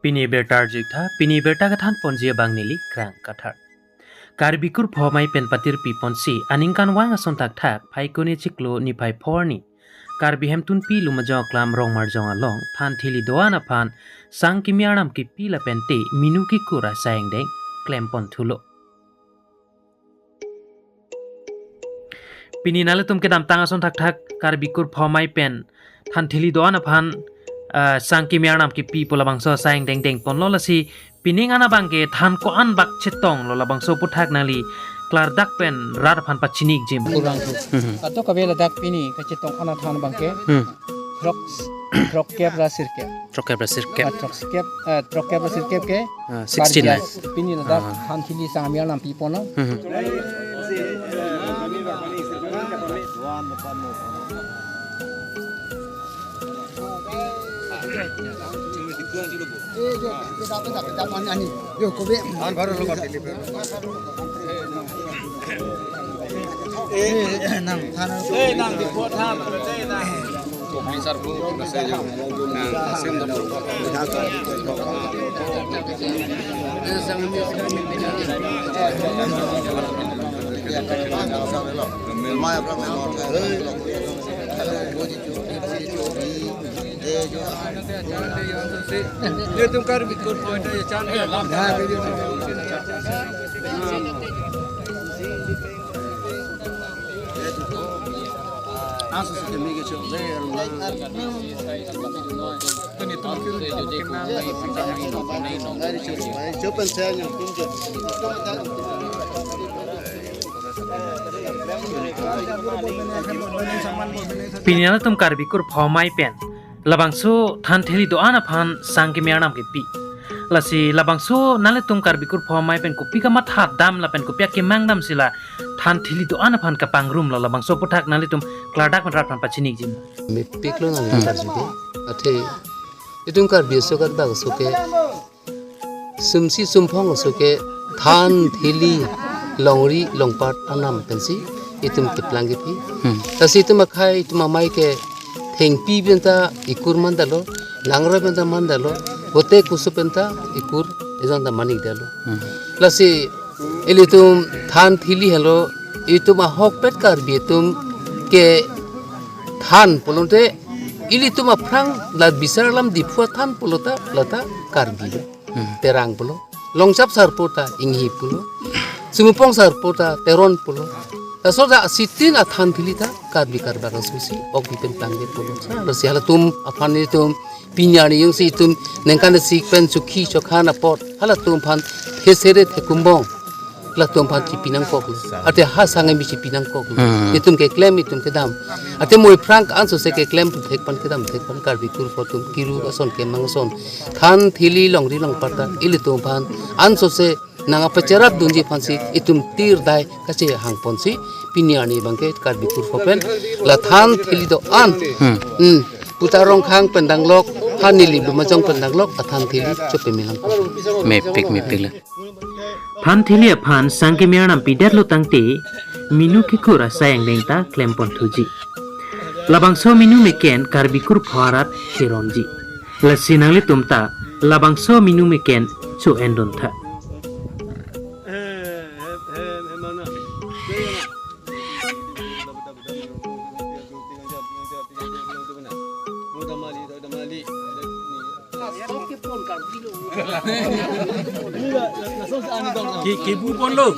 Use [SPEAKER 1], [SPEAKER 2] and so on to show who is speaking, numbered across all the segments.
[SPEAKER 1] Pini betar jikta, pini beta kathan ponjia bangnili krang kathar. Karbikur phomai pen patir pi ponsi aningkan wang asontak thak phai kone chiklo ni phai phorni. Karbi hemtun pi lumajong klam rong marjong along than thili doana phan sang kimyanam ki pi la pente minu ki kura sayang deng klem pon thulo. Pini nale tum ke dam tang asontak thak karbikur phomai pen than thili doana phan sang kimyanam ki pi pola bangso sayang deng deng pon lolasi pining ana bangke than ko an bak chetong lola bangso puthak nali klar dak pen rar phan pachinik jim
[SPEAKER 2] kurang tu. Atau kabel dak pini kecetong ana than bangke. Trok kep la sirkep.
[SPEAKER 1] Trok bersirkep.
[SPEAKER 2] Trok kep la sirkep ke.
[SPEAKER 1] 69
[SPEAKER 2] Pini dak than thili sang mial nam pi pono.
[SPEAKER 3] ये तुम कर बिल्कुल पॉइंट है चार
[SPEAKER 1] Pinyana tum karbikur phomai pen labangso than theli do ana phan sang kimyanam ki pi lasi labangso nale tum karbikur phomai pen kopi ka mat hat dam la pen kopya ke mangdam sila than theli do ana phan ka pangrum la labangso puthak nale tum kladak mat rat phan pachinik jim
[SPEAKER 4] me piklo na ni karjuke athe itung kar biso kar bag soke sumsi sumphong soke than theli longri longpat anam pensi itum kiplangi pi tasi itum akhai itum amai ke thengpi benta ikur mandalo langra benta mandalo bote kusu benta ikur ezanda manik dalo lasi elitum than thili helo itum a hokpet kar bitum ke than polonte ilitum a prang la bisarlam dipua than polota lata karbi terang polo longchap sarpota inghi polo sumupong sarpota teron polo soda sitin athan thilita karbi karbar susi okbipen tangge polo sa sihala tum apani tum pinyani yung si tum nengkan sikpen sukhi chokhana pot hala tum phan thesere thekumbong la tum phan chipinang kok ate ha sangai mi chipinang kok itum ke claim itum ke dam ate moi frank anso se ke claim thek pan ke dam thek pan karbi kur potum kiru ason ke mangson than thili longri long parta ili tum phan anso se nanga pacerap dunji fansi itum tir dai kache hang ponsi pinyani bangke karbi kur fopen la than thili do an putarong khang pendang lok hanili bumajong pendang lok athan thili chope milang
[SPEAKER 1] me pik la phan thili phan sang kimyanam pi derlo tangte minu ki kura sayang deng ta klem pon thuji labangso minu meken karbi kur pharat hironji lasinangli tumta labangso minu meken chu endon tha
[SPEAKER 3] Kibu pon lo.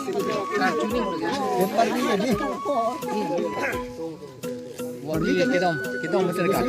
[SPEAKER 2] Kita mesti dekat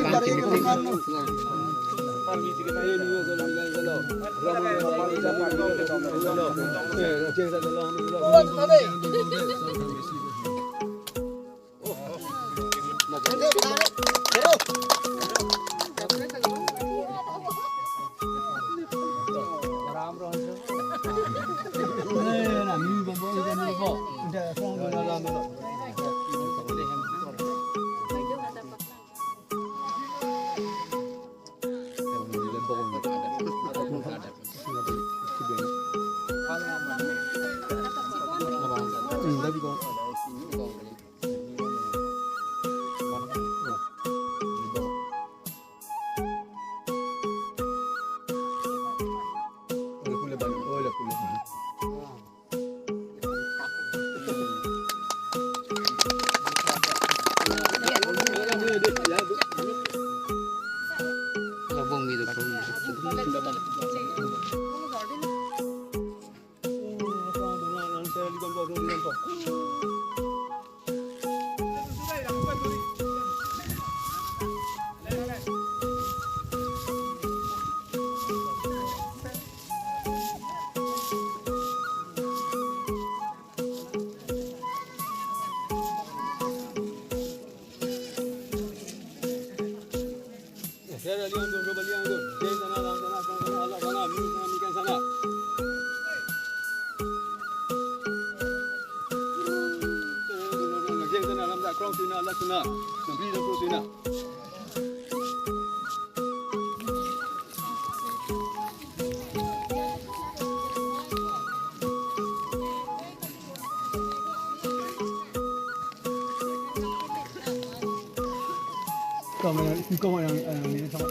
[SPEAKER 2] Kau yang ini sama.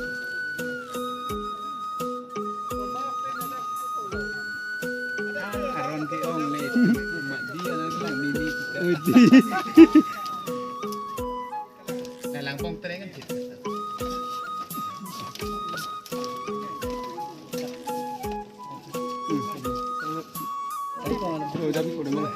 [SPEAKER 2] Aron ke ong le, mak dia lang mimi kita. Dalang pong tere kan cita. Tapi udah mulai.